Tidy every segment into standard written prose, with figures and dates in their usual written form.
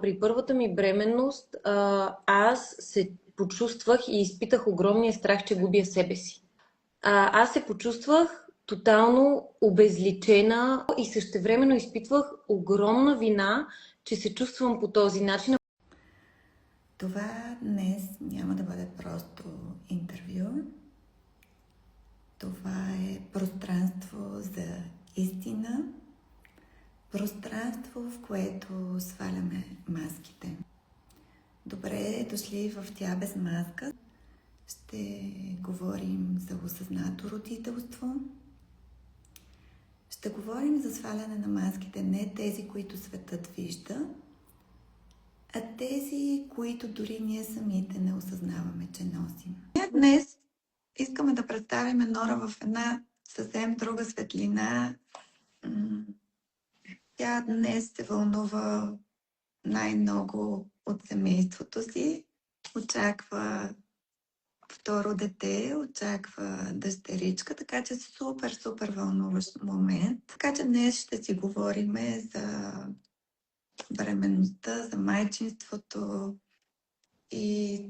При първата ми бременност аз се почувствах и изпитах огромния страх, че губя себе си. Аз се почувствах тотално обезличена и същевременно изпитвах огромна вина, че се чувствам по този начин. Това днес няма да бъде просто интервю. Това е пространство за истина, пространство, в което сваляме маските. Добре дошли в Тя без маска. Ще говорим за осъзнато родителство. Ще говорим за сваляне на маските, не тези, които светът вижда, а тези, които дори ние самите не осъзнаваме, че носим. Днес искаме да представим Нора в една съвсем друга светлина. Тя днес се вълнува най-много от семейството си. Очаква второ дете, очаква дъщеричка, така че супер вълнуващ момент. Така че днес ще си говорим за бременността, за майчинството. И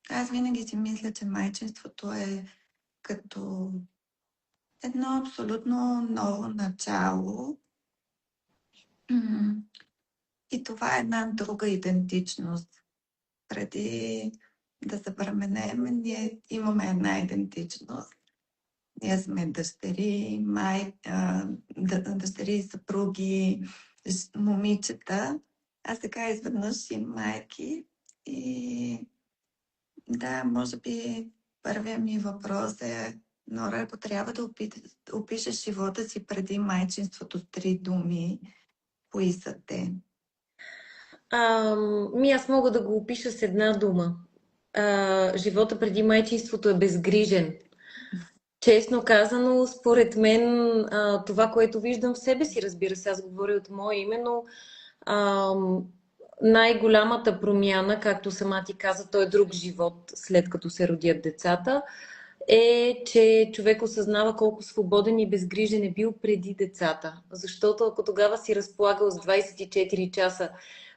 аз винаги си мисля, че майчинството е като едно абсолютно ново начало. И това е една друга идентичност. Преди да се бременеем, ние имаме една идентичност. Ние сме дъщери, дъщери, съпруги, момичета, а сега изведнъж и майки. И да, може би първият ми въпрос е: Нора, ако трябва да опишеш живота си преди майчинството с 3 думи, кои са те? Аз мога да го опиша с една дума. Живота преди майчинството е безгрижен. Честно казано, според мен, това, което виждам в себе си, разбира се, аз говоря от мое име, но най-голямата промяна, както сама ти каза, той е друг живот, след като се родят децата, е, че човек осъзнава колко свободен и безгрижен е бил преди децата. Защото ако тогава си разполагал с 24 часа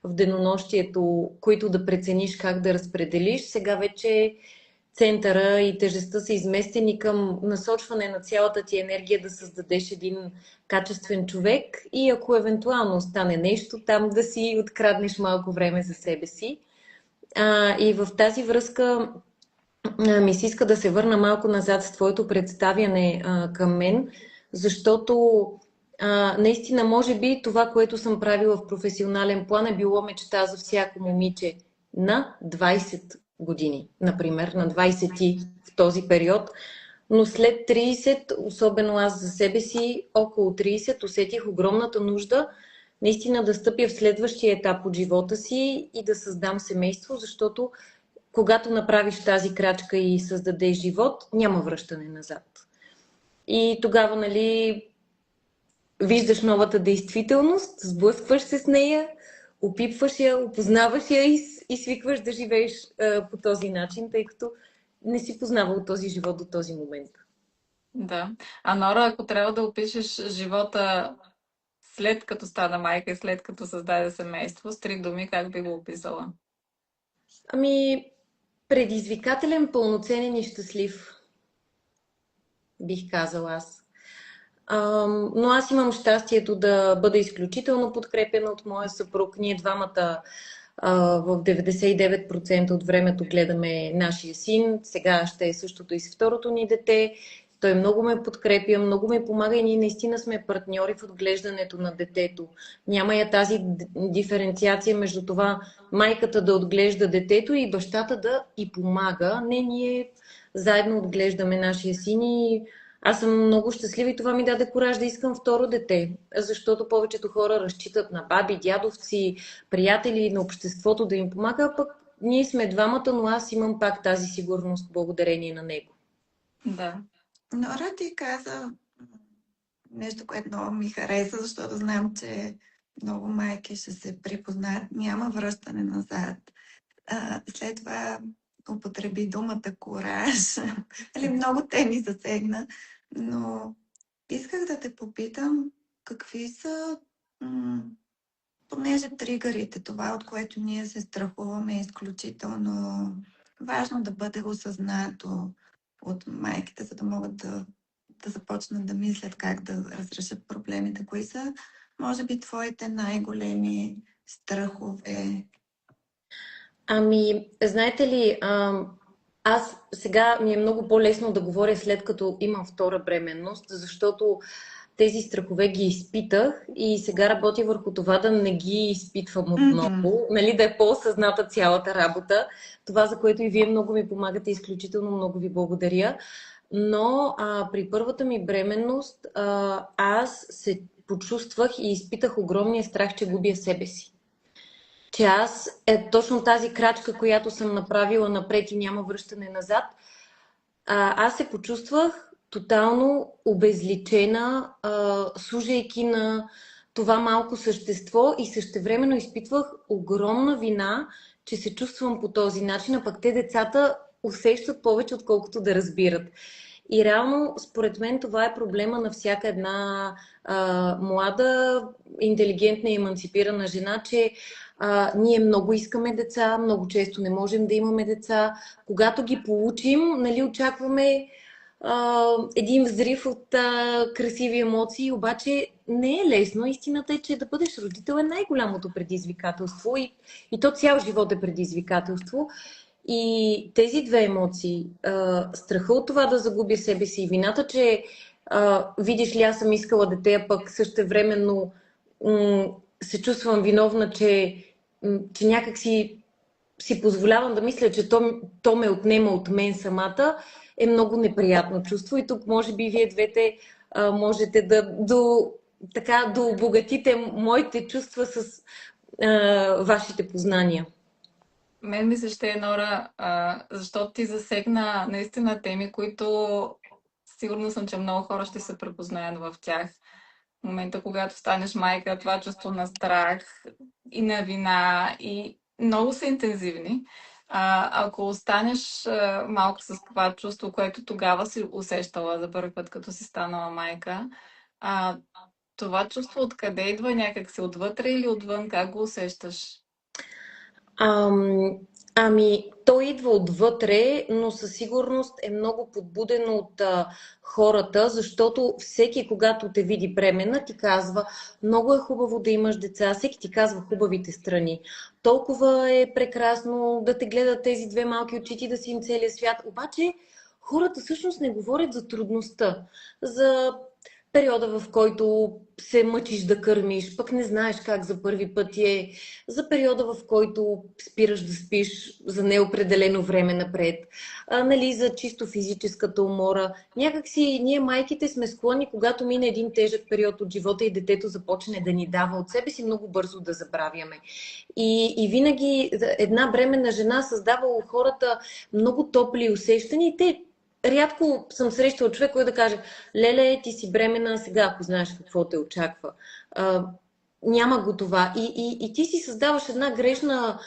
в денонощието, които да прецениш как да разпределиш, сега вече центъра и тежестта са изместени към насочване на цялата ти енергия да създадеш един качествен човек и ако евентуално стане нещо, там да си откраднеш малко време за себе си. И в тази връзка ми се иска да се върна малко назад с твоето представяне към мен, защото наистина може би това, което съм правила в професионален план е било мечта за всяко момиче на 20 години, например, на 20 в този период, но след 30, особено аз за себе си, около 30, усетих огромната нужда наистина да стъпя в следващия етап от живота си и да създам семейство, защото когато направиш тази крачка и създадеш живот, няма връщане назад. И тогава, нали, виждаш новата действителност, сблъскваш се с нея, опипваш я, опознаваш я и свикваш да живееш по този начин, тъй като не си познавал този живот до този момент. Да. А Нора, ако трябва да опишеш живота след като стана майка и след като създаде семейство, с 3 думи, как би го описала? Предизвикателен, пълноценен и щастлив, бих казала аз. Но аз имам щастието да бъда изключително подкрепена от моя съпруг. Ние двамата в 99% от времето гледаме нашия син. Сега ще е същото и с второто ни дете. Той много ме подкрепя, много ме помага и ние наистина сме партньори в отглеждането на детето. Няма я тази диференциация между това майката да отглежда детето и бащата да и помага. Не, ние заедно отглеждаме нашия син и аз съм много щастлива и това ми даде кураж да искам второ дете, защото повечето хора разчитат на баби, дядовци, приятели, на обществото да им помага, а пък ние сме двамата, но аз имам пак тази сигурност благодарение на него. Да. Нора, ти каза нещо, което много ми хареса, защото знам, че много майки ще се припознаят. Няма връщане назад. След това употреби думата кураж. Много теми засегна, но исках да те попитам какви са понеже тригърите, това, от което ние се страхуваме, е изключително важно да бъде осъзнато от майките, за да могат да започнат да мислят как да разрешат проблемите. Кои са, може би, твоите най-големи страхове? Ами, знаете ли, аз сега ми е много по-лесно да говоря след като имам втора бременност, защото тези страхове ги изпитах и сега работя върху това да не ги изпитвам Мгм. отново, нали, да е по-осъзната цялата работа. Това, за което и вие много ми помагате, изключително много ви благодаря. Но при първата ми бременност аз се почувствах и изпитах огромния страх, че губя себе си. Че аз точно тази крачка, която съм направила напред и няма връщане назад, аз се почувствах тотално обезличена, служейки на това малко същество и същевременно изпитвах огромна вина, че се чувствам по този начин, а пък те децата усещат повече, отколкото да разбират. И реално, според мен, това е проблема на всяка една млада, интелигентна и еманципирана жена, че ние много искаме деца, много често не можем да имаме деца. Когато ги получим, нали, очакваме един взрив от красиви емоции, обаче не е лесно. Истината е, че да бъдеш родител е най-голямото предизвикателство и то цял живот е предизвикателство. И тези две емоции, страха от това да загубя себе си и вината, че видиш ли, аз съм искала дете, а пък същевременно се чувствам виновна, че някак си позволявам да мисля, че то ме отнема от мен самата, е много неприятно чувство. И тук, може би, вие двете можете да обогатите моите чувства с вашите познания. Мен ми се ще е, Нора, защото ти засегна наистина теми, които сигурно съм, че много хора ще се препознаят в тях. В момента, когато станеш майка, това чувство на страх и на вина и много са интензивни. Ако останеш малко с това чувство, което тогава си усещала за първи път, като си станала майка, а, това чувство откъде идва, някак си отвътре или отвън, как го усещаш? Ам, ами, той идва отвътре, но със сигурност е много подбудено от хората, защото всеки, когато те види бременна, ти казва: много е хубаво да имаш деца, всеки ти казва хубавите страни. Толкова е прекрасно да те гледат тези две малки очи, да си им целия свят. Обаче хората всъщност не говорят за трудността, за периода, в който се мъчиш да кърмиш, пък не знаеш как за първи път е, за периода, в който спираш да спиш за неопределено време напред, нали, за чисто физическата умора. Някак си ние майките сме склонни, когато мине един тежък период от живота и детето започне да ни дава от себе си, много бързо да забравяме. И винаги една бременна жена създава у хората много топли усещания и те рядко съм срещала човек, който да каже: леле, ти си бремена, сега ако знаеш какво те очаква. Няма го това. И ти си създаваш една грешна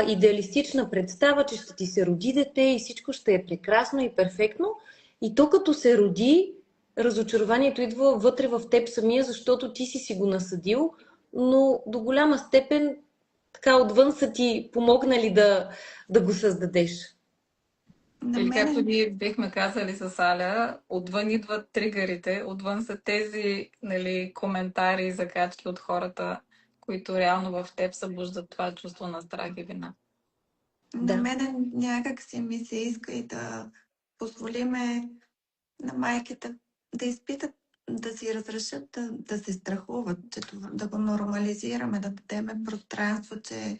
идеалистична представа, че ще ти се роди дете и всичко ще е прекрасно и перфектно. И то като се роди, разочарованието идва вътре в теб самия, защото ти си го насъдил, но до голяма степен така отвън са ти помогнали да го създадеш. На Или както мен ние бихме казали с Аля, отвън идват тригърите, отвън са тези, нали, коментари и закачки от хората, които реално в теб събуждат това чувство на страх и вина. на Да. мен някак си ми се иска и да позволиме на майките да изпитат, да си разрешат да се страхуват, че да го нормализираме, да дадеме пространство, че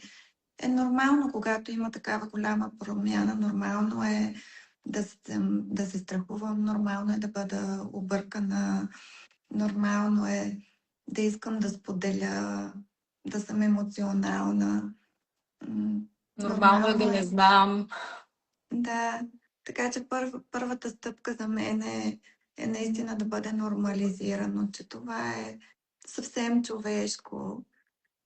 е нормално, когато има такава голяма промяна, нормално е да се страхувам, нормално е да бъда объркана, нормално е да искам да споделя, да съм емоционална. Нормално е да Нормално не е. знам. Да, така че първата стъпка за мен е наистина да бъде нормализирано, че това е съвсем човешко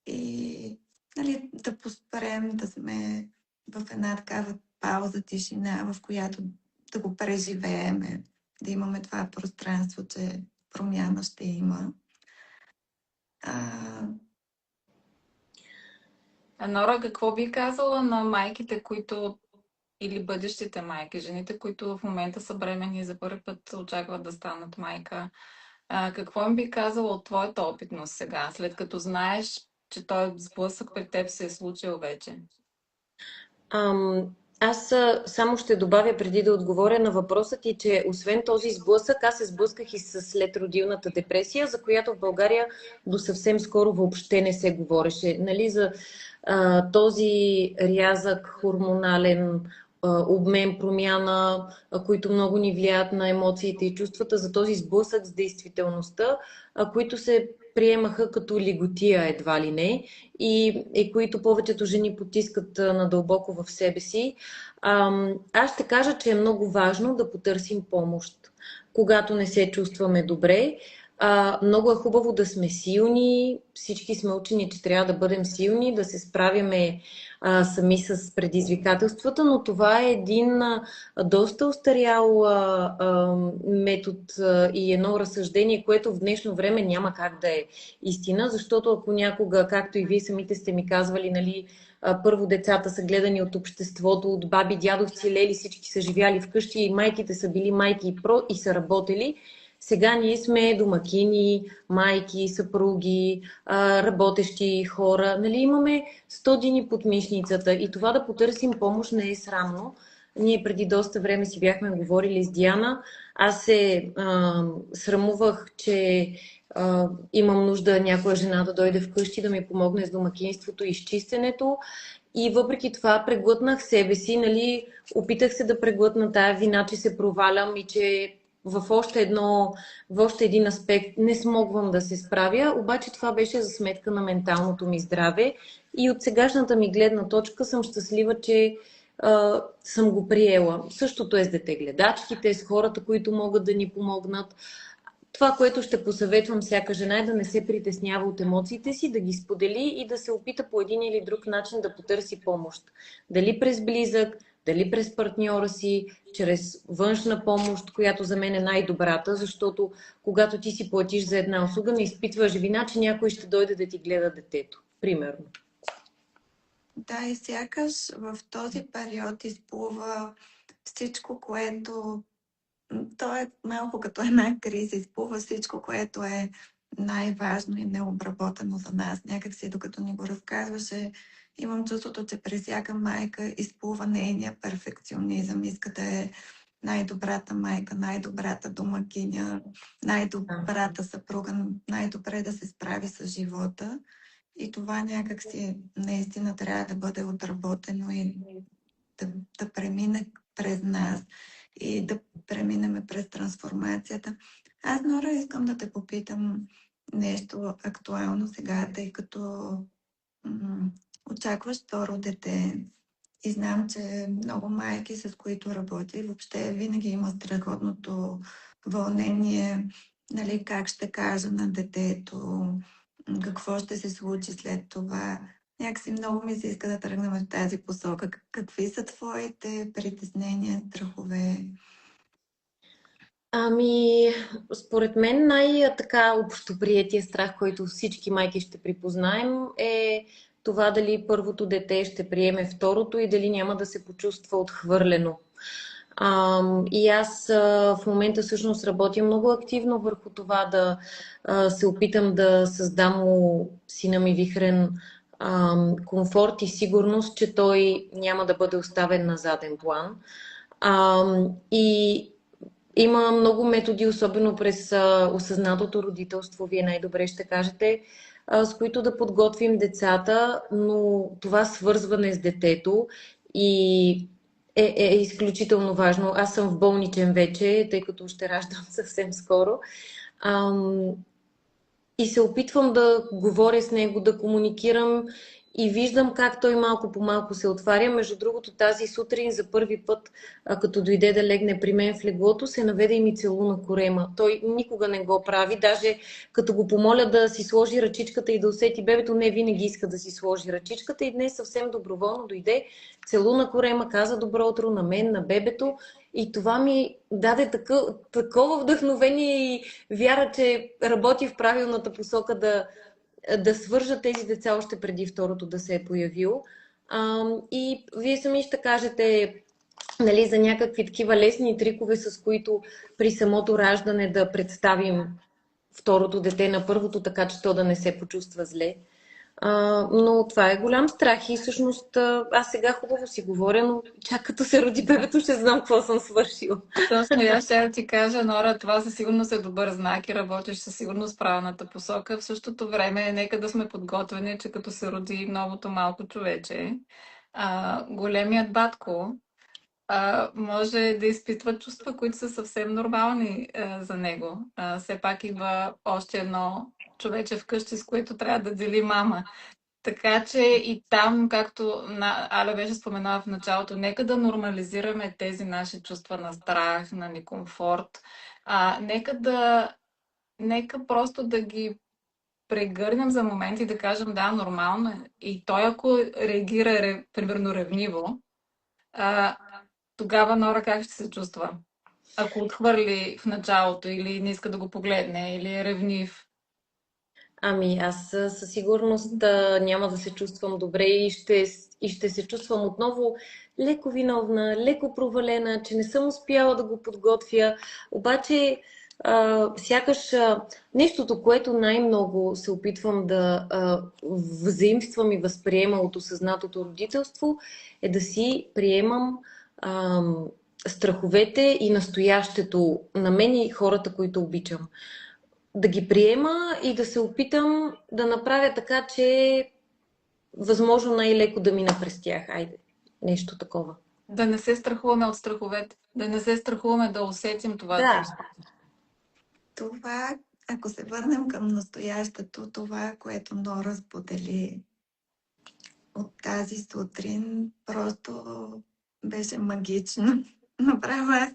и, нали, да поспрем да сме в една такава пауза, тишина, в която да го преживееме, да имаме това пространство, че промяна ще има. А, Нора, какво би казала на майките, които или бъдещите майки, жените, които в момента са бременни и за първи път очакват да станат майка? Какво им би казала от твоята опитност сега, след като знаеш, че този сблъсък при теб се е случил вече? Ам, аз само ще добавя преди да отговоря на въпроса ти, че освен този сблъсък, аз се сблъсках и с следродилната депресия, за която в България до съвсем скоро въобще не се говореше. Нали, за този рязък хормонален обмен, промяна, които много ни влияят на емоциите и чувствата, за този сблъсък с действителността, които се приемаха като лиготия едва ли не и които повечето жени потискат надълбоко в себе си. Аз ще кажа, че е много важно да потърсим помощ, когато не се чувстваме добре. Много е хубаво да сме силни. Всички сме учени, че трябва да бъдем силни, да се справяме сами с предизвикателствата, но това е един доста устарял метод и едно разсъждение, което в днешно време няма как да е истина, защото ако някога, както и вие самите сте ми казвали, нали, първо децата са гледани от обществото, от баби, дядовци, лели, всички са живяли вкъщи и майките са били майки и са работели. Сега ние сме домакини, майки, съпруги, работещи хора. Нали, имаме 100 дни под мишницата и това да потърсим помощ не е срамно. Ние преди доста време си бяхме говорили с Диана. Аз се срамувах, че имам нужда някоя жена да дойде вкъщи да ми помогне с домакинството и изчистенето. И въпреки това преглътнах себе си, нали, опитах се да преглътна тая вина, че се провалям и че в още един аспект не смогвам да се справя, обаче това беше за сметка на менталното ми здраве и от сегашната ми гледна точка съм щастлива, че съм го приела. Същото е с детегледачките, с хората, които могат да ни помогнат. Това, което ще посъветвам всяка жена е да не се притеснява от емоциите си, да ги сподели и да се опита по един или друг начин да потърси помощ. Дали през близък, дали през партньора си, чрез външна помощ, която за мен е най-добрата, защото когато ти си платиш за една услуга, не изпитваш вина, че някой ще дойде да ти гледа детето. Примерно. Да, и сякаш в този период изплува всичко, което... То е малко като една криза, изплува всичко, което е най-важно и необработено за нас. Някак си, докато ни го разказваше, имам чувството, че при всяка майка изплува нейния перфекционизъм. Иска да е най-добрата майка, най-добрата домакиня, най-добрата съпруга, най-добре да се справи с живота. И това някак си наистина трябва да бъде отработено и да премине през нас и да преминем през трансформацията. Аз, Нора, искам да те попитам нещо актуално сега, тъй като очакваш второ дете и знам, че много майки, с които работя, въобще винаги има страхотното вълнение, нали, как ще кажа на детето, какво ще се случи след това. Някакси много ми се иска да тръгнем в тази посока. Какви са твоите притеснения, страхове? Според мен най-така общоприетия страх, който всички майки ще припознаем, е това дали първото дете ще приеме второто и дали няма да се почувства отхвърлено. И аз в момента всъщност работя много активно върху това да се опитам да създам у сина ми Вихрен комфорт и сигурност, че той няма да бъде оставен на заден план. И има много методи, особено през осъзнатото родителство, вие най-добре ще кажете, с които да подготвим децата, но това свързване с детето и е изключително важно. Аз съм в болничен вече, тъй като ще раждам съвсем скоро. И се опитвам да говоря с него, да комуникирам и виждам как той малко по малко се отваря. Между другото, тази сутрин за първи път, като дойде да легне при мен в леглото, се наведе и ми целуна корема. Той никога не го прави, даже като го помоля да си сложи ръчичката и да усети бебето, не винаги иска да си сложи ръчичката и днес съвсем доброволно дойде, целуна корема, каза добро утро на мен, на бебето. И това ми даде такова вдъхновение и вяра, че работи в правилната посока да свържат тези деца още преди второто да се е появило. И вие сами ще кажете, нали, за някакви такива лесни трикове, с които при самото раждане да представим второто дете на първото, така че то да не се почувства зле. Но това е голям страх и всъщност аз сега хубаво си говоря, но чак като се роди бебето ще знам какво съм свършила. Точно, аз ще ти кажа, Нора, това със сигурност е добър знак и работиш със сигурност в правилната посока. В същото време, нека да сме подготвени, че като се роди новото малко човече, големият батко може да изпитва чувства, които са съвсем нормални за него. Все пак идва още едно човече вкъщи, с което трябва да дели мама. Така че и там, както Аля беше споменала в началото, нека да нормализираме тези наши чувства на страх, на некомфорт. Нека просто да ги прегърнем за момент и да кажем, да, нормално е. И той, ако реагира, примерно, ревниво, тогава Нора как ще се чувства? Ако отхвърли в началото или не иска да го погледне, или е ревнив. Ами аз със сигурност няма да се чувствам добре и ще се чувствам отново леко виновна, леко провалена, че не съм успяла да го подготвя. Обаче сякаш нещото, което най-много се опитвам да взаимствам и възприема от осъзнатото родителство, е да си приемам страховете и настоящето на мен и хората, които обичам. Да ги приема и да се опитам да направя така, че възможно най-леко да мина през тях. Айде, нещо такова. Да не се страхуваме от страховете. Да не се страхуваме да усетим това чувство. Това, ако се върнем към настоящето, това, което Нора сподели от тази сутрин, просто беше магично. Направо аз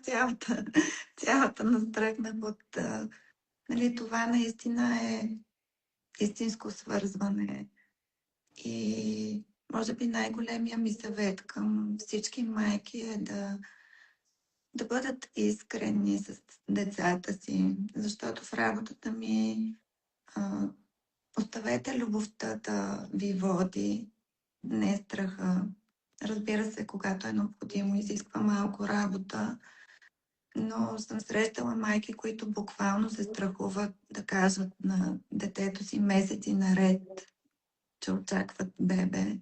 цялата настръхнах от... Нали, това наистина е истинско свързване. И може би най-големия ми съвет към всички майки е да бъдат искрени с децата си, защото в работата ми оставете любовта да ви води, не страха. Разбира се, когато е необходимо, изисква малко работа, но съм срещала майки, които буквално се страхуват да кажат на детето си месеци наред, че очакват бебе.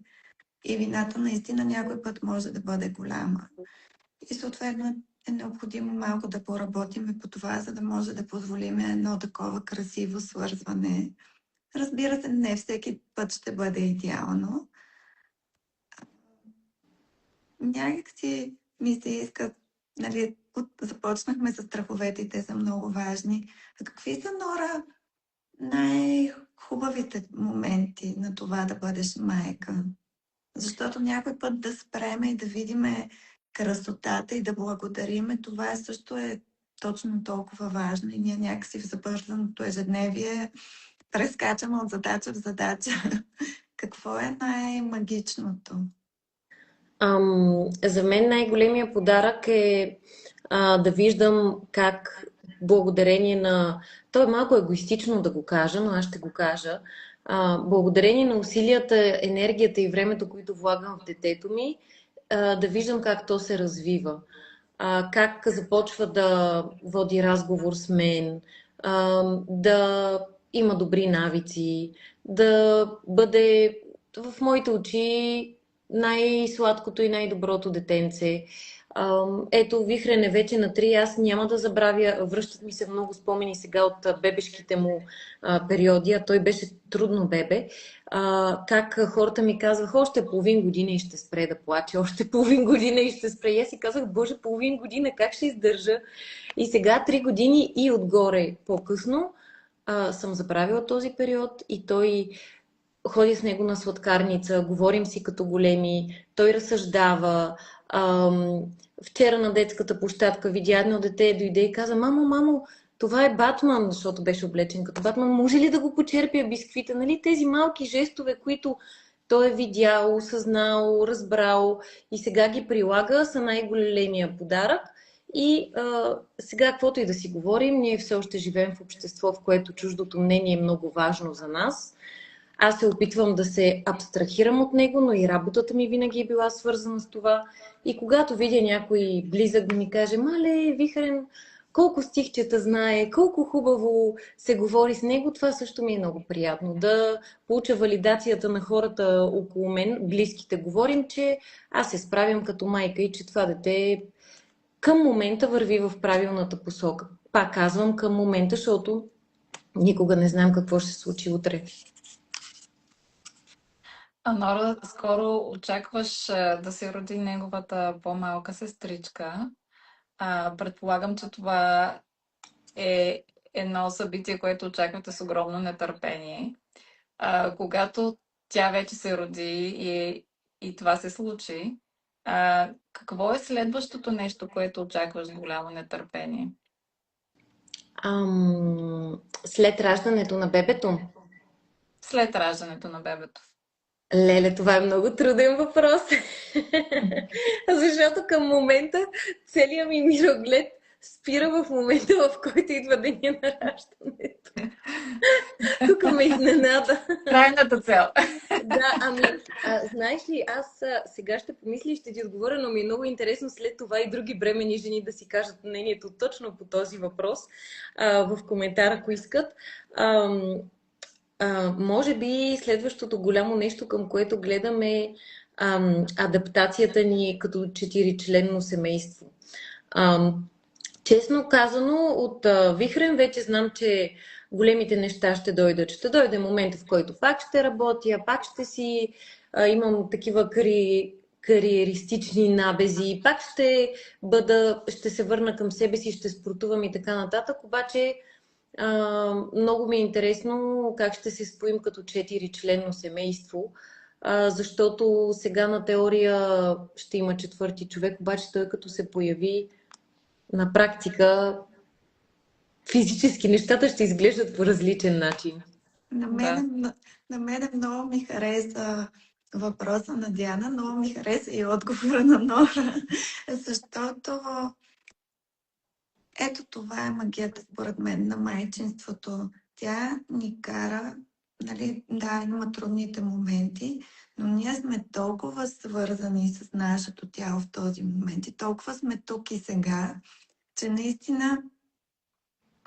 И вината наистина някой път може да бъде голяма. И съответно е необходимо малко да поработим по това, за да може да позволим едно такова красиво свързване. Разбира се, не всеки път ще бъде идеално. Някак си ми се иска, нали, започнахме с страховете и те са много важни. А какви са, Нора, най-хубавите моменти на това да бъдеш майка? Защото някой път да спреме и да видиме красотата и да благодариме, това също е точно толкова важно. И ние някакси в забързаното ежедневие прескачаме от задача в задача. Какво е най-магичното? За мен най-големия подарък е да виждам как благодарение на... То е малко егоистично да го кажа, но аз ще го кажа. Благодарение на усилията, енергията и времето, които влагам в детето ми, да виждам как то се развива. Как започва да води разговор с мен, да има добри навици, да бъде в моите очи най-сладкото и най-доброто детенце. Ето, Вихрен е вече на 3, аз няма да забравя, връщат ми се много спомени сега от бебешките му периоди, а той беше трудно бебе, как хората ми казваха, още половин година и ще спре да плаче, още половин година и ще спре. И аз си казах, боже, половин година, как ще издържа? И сега 3 години и отгоре по-късно съм забравила този период и той... Ходя с него на сладкарница, говорим си като големи, той разсъждава. Вчера на детската площадка видя едно дете, дойде и каза, мамо, това е Батман, защото беше облечен като Батман, може ли да го почерпя бисквита? Нали, тези малки жестове, които той е видял, осъзнал, разбрал и сега ги прилага, са най-големия подарък. И сега, каквото и да си говорим, ние все още живеем в общество, в което чуждото мнение е много важно за нас. Аз се опитвам да се абстрахирам от него, но и работата ми винаги е била свързана с това. И когато видя някой близък да ми каже: мале, Вихрен, колко стихчета знае, колко хубаво се говори с него, това също ми е много приятно. Да получа валидацията на хората около мен, близките. Говорим, че аз се справям като майка и че това дете към момента върви в правилната посока. Пак казвам към момента, защото никога не знаем какво ще се случи утре. Нора, скоро очакваш да се роди неговата по-малка сестричка. Предполагам, че това е едно събитие, което очаквате с огромно нетърпение. Когато тя вече се роди и това се случи, какво е следващото нещо, което очакваш с голямо нетърпение? След раждането на бебето? След раждането на бебето. Леле, това е много труден въпрос. Защото към момента целият ми мироглед спира в момента, в който идва деня на раждането. Тук ме изненада. Крайната цел. Да, знаеш ли, аз сега ще помисля и ще ти отговоря, но ми е много интересно след това и други бремени жени да си кажат мнението точно по този въпрос в коментар, ако искат. Може би следващото голямо нещо, към което гледаме, адаптацията ни като 4-членно семейство. Честно казано, от Вихрен вече знам, че големите неща ще дойдат. Ще дойде момента, в който пак ще работя, пак ще си имам такива кариеристични набези, пак ще се върна към себе си, ще спортувам и така нататък. Обаче много ми е интересно как ще се споим като 4-членно семейство, защото сега на теория ще има четвърти човек, обаче той като се появи на практика, физически нещата ще изглеждат по различен начин. На мен много ми хареса въпроса на Диана, много ми хареса и отговора на Нора, защото ето това е магията, според мен, на майчинството. Тя ни кара, нали, да, има трудните моменти, но ние сме толкова свързани с нашето тяло в този момент и толкова сме тук и сега, че наистина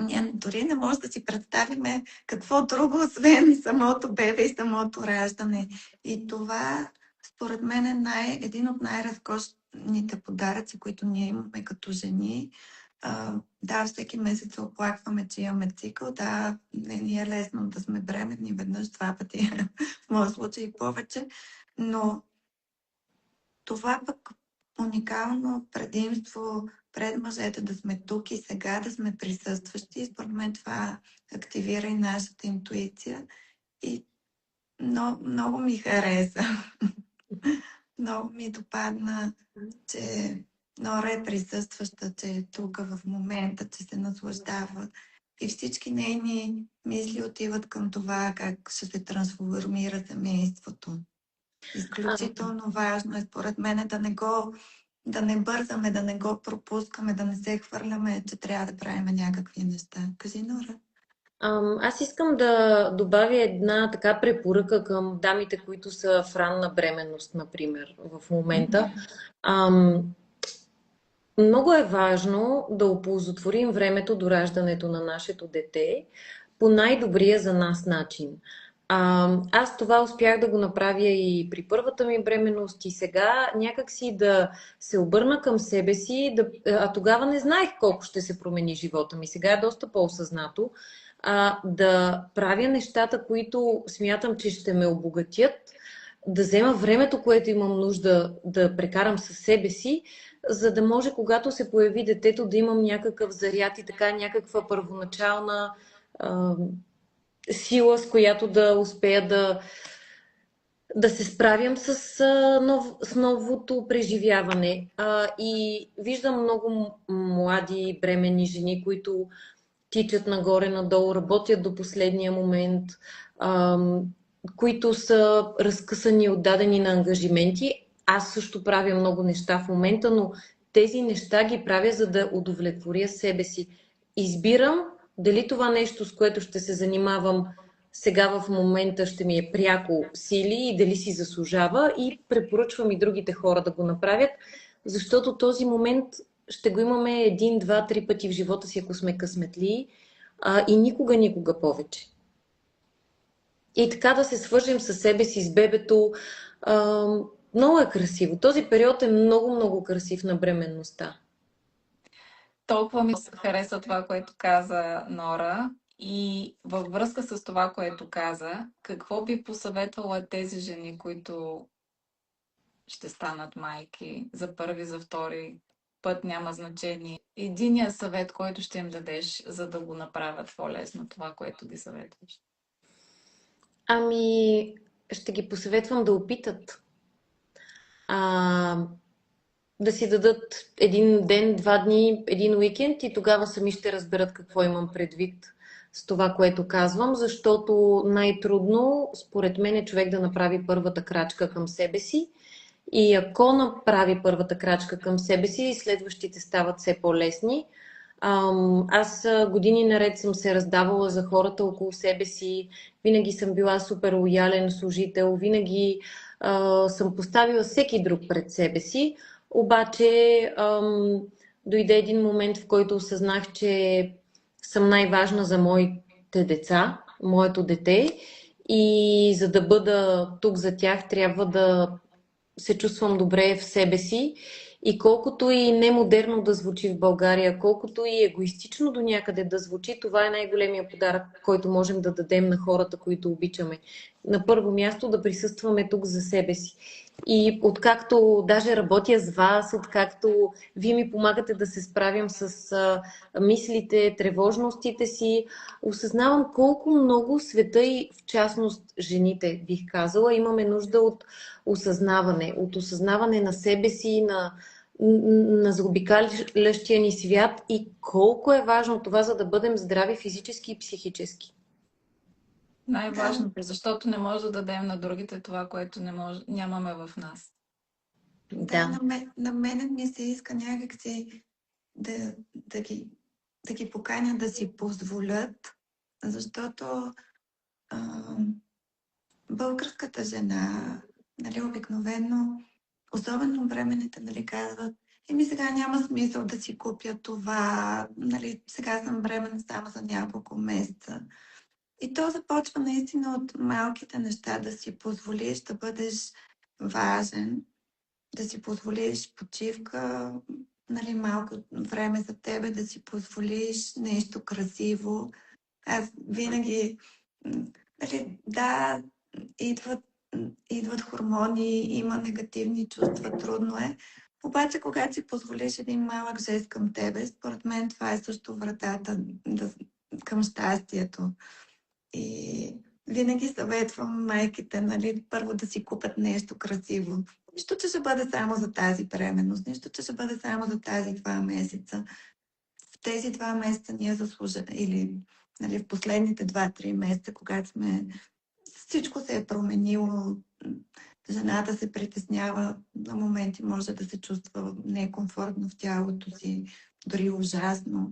ние дори не може да си представиме какво друго, освен самото бебе и самото раждане. И това, според мен, е един от най-разкошните подаръци, които ние имаме като жени. Да, всеки месец се оплакваме, че имаме цикъл. Да, не ни е лесно да сме бременни веднъж, 2 пъти, в моя случай и повече, но това пък уникално предимство пред мъжете да сме тук и сега, да сме присъстващи. Според мен това активира и нашата интуиция и много ми хареса. Много ми допадна, че Нора е присъстваща, че е тук в момента, че се наслаждава. И всички нейни мисли отиват към това как ще се трансформира семейството. Изключително важно е, според мен, да не бързаме, да не го пропускаме, да не се хвърляме, че трябва да правим някакви неща. Кажи, Нора. Аз искам да добавя една така препоръка към дамите, които са в ранна бременност, например, в момента. Много е важно да оползотворим времето до раждането на нашето дете по най-добрия за нас начин. Аз това успях да го направя и при първата ми бременност и сега някак си да се обърна към себе си, а тогава не знаех колко ще се промени живота ми. Сега е доста по-осъзнато. Да правя нещата, които смятам, че ще ме обогатят, да взема времето, което имам нужда да прекарам със себе си, за да може, когато се появи детето, да имам някакъв заряд и така някаква първоначална сила, с която да успея да се справям с новото преживяване. И виждам много млади бременни жени, които тичат нагоре-надолу, работят до последния момент, които са разкъсани, отдадени на ангажименти. Аз също правя много неща в момента, но тези неща ги правя, за да удовлетворя себе си. Избирам дали това нещо, с което ще се занимавам сега в момента ще ми е пряко сили и дали си заслужава, и препоръчвам и другите хора да го направят, защото този момент ще го имаме един, два, три пъти в живота си, ако сме късметли, и никога повече. И така да се свържем със себе си, с бебето. А, Много е красиво. Този период е много красив на бременността. Толкова ми хареса това, което каза Нора. И във връзка с това, което каза, какво би посъветвала тези жени, които ще станат майки за първи, за втори път, няма значение? Единият съвет, който ще им дадеш, за да го направят по-лесно, това, което ги съветваш. Ами, ще ги посъветвам да опитат. Да си дадат един ден, 2 дни, един уикенд, и тогава сами ще разберат какво имам предвид с това, което казвам, защото най-трудно, според мен, е човек да направи първата крачка към себе си. И ако направи първата крачка към себе си, следващите стават все по-лесни. Аз години наред съм се раздавала за хората около себе си, винаги съм била супер лоялен служител, винаги съм поставила всеки друг пред себе си, обаче дойде един момент, в който осъзнах, че съм най-важна за моите деца, моето дете, и за да бъда тук за тях, трябва да се чувствам добре в себе си, и колкото и немодерно да звучи в България, колкото и егоистично до някъде да звучи, това е най-големия подарък, който можем да дадем на хората, които обичаме. На първо място да присъстваме тук за себе си. И откакто даже работя с вас, откакто вие ми помагате да се справям с мислите, тревожностите си, осъзнавам колко много света, и в частност жените, бих казала, имаме нужда от осъзнаване на себе си, на заобикалящия ни свят, и колко е важно това, за да бъдем здрави физически и психически. Най-важното, защото не може да дадем на другите това, което нямаме в нас. Да, на мен ми се иска някакси да ги поканя да си позволят, защото българската жена, нали, обикновено, особено бременните, нали, казват: сега няма смисъл да си купя това, нали, сега съм бременна само за няколко месеца. И то започва наистина от малките неща, да си позволиш да бъдеш важен, да си позволиш почивка, нали, малко време за тебе, да си позволиш нещо красиво. Аз винаги, нали, да, идват хормони, има негативни чувства, трудно е. Обаче, когато си позволиш един малък жест към тебе, според мен това е също вратата към щастието. И винаги съветвам майките, нали, първо да си купят нещо красиво. Нищо, че ще бъде само за тази бременност, нищо, че ще бъде само за тази 2 месеца. В тези 2 месеца ние заслужим, или, нали, в последните 2-3 месеца, когато всичко се е променило, жената се притеснява, на моменти може да се чувства некомфортно в тялото си, дори ужасно.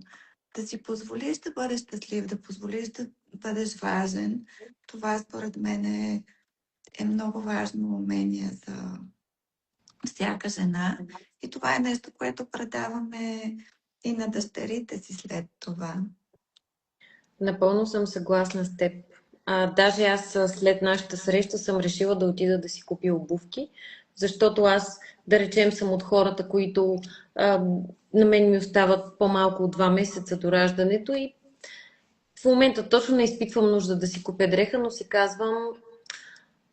Да си позволиш да бъдеш щастлив, да позволиш да бъдеш важен, това според мен е много важно умение за всяка жена. И това е нещо, което предаваме и на дъщерите си след това. Напълно съм съгласна с теб. Даже аз след нашата среща съм решила да отида да си купя обувки, защото аз, да речем, съм от хората, които на мен ми остават по-малко от 2 месеца до раждането, и в момента точно не изпитвам нужда да си купя дреха, но си казвам: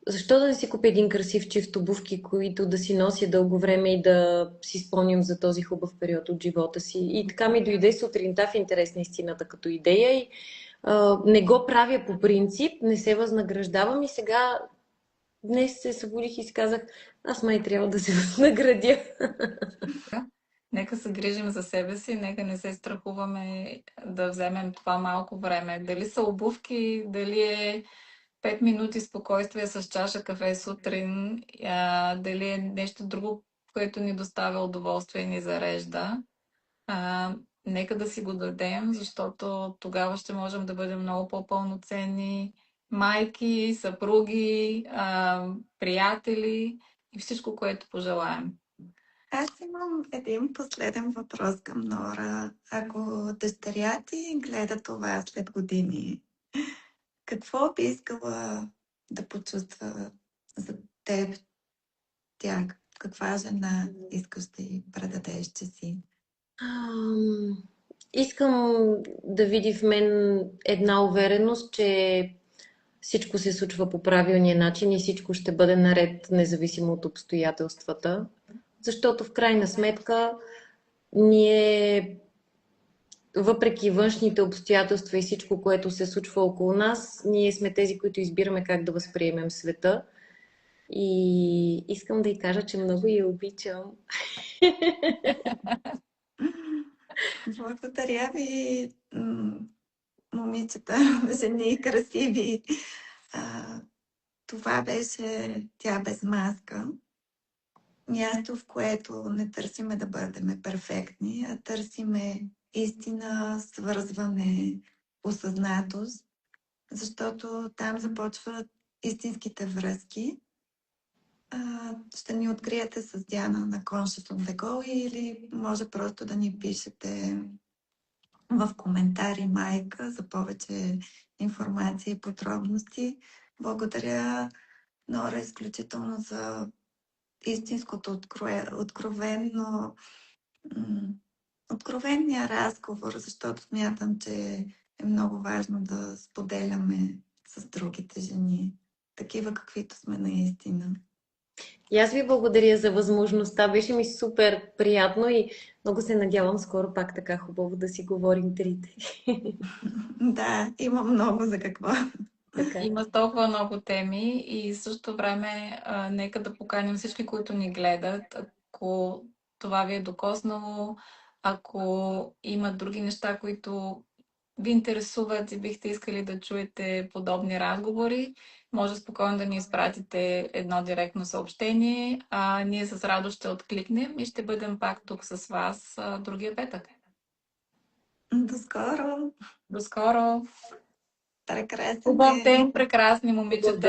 защо да не си купя един красив чифт обувки, които да си нося дълго време и да си спомням за този хубав период от живота си. И така ми дойде сутринта, в интерес на истината, като идея, и не го правя по принцип, не се възнаграждавам, и сега днес се събудих и си казах: аз май трябва да се възнаградя. Нека се грижим за себе си, нека не се страхуваме да вземем това малко време. Дали са обувки, дали е 5 минути спокойствие с чаша кафе сутрин, дали е нещо друго, което ни доставя удоволствие и ни зарежда. Нека да си го дадем, защото тогава ще можем да бъдем много по-пълноценни майки, съпруги, приятели и всичко, което пожелаем. Аз имам един последен въпрос към Нора. Ако дъщеря ти гледа това след години, какво би искала да почувства за теб тя? Каква жена искаш да й предадеш, че си? Ам, Искам да види в мен една увереност, че всичко се случва по правилния начин и всичко ще бъде наред, независимо от обстоятелствата. Защото в крайна сметка ние, въпреки външните обстоятелства и всичко, което се случва около нас, ние сме тези, които избираме как да възприемем света. И искам да й кажа, че много я обичам. Благодаря ви, момичета, жени, красиви. А, Това беше Тя без маска. Място, в което не търсиме да бъдем перфектни, а търсиме истина, свързване, осъзнатост, защото там започват истинските връзки. Ще ни откриете с Диана на Conscious on the Go или може просто да ни пишете в коментари Майка за повече информация и подробности. Благодаря, Нора, изключително за истинското откровения разговор, защото смятам, че е много важно да споделяме с другите жени, такива каквито сме наистина. И аз ви благодаря за възможността. Беше ми супер приятно и много се надявам скоро пак така хубаво да си говорим трите. Да, има много за какво. Така. Има толкова много теми и в същото време нека да поканим всички, които ни гледат. Ако това ви е докоснало, ако има други неща, които ви интересуват и бихте искали да чуете подобни разговори, може спокойно да ни изпратите едно директно съобщение, а ние с радост ще откликнем и ще бъдем пак тук с вас другия петък. До скоро! До скоро! Прекрасен Хубав ден! ден, прекрасни момичета!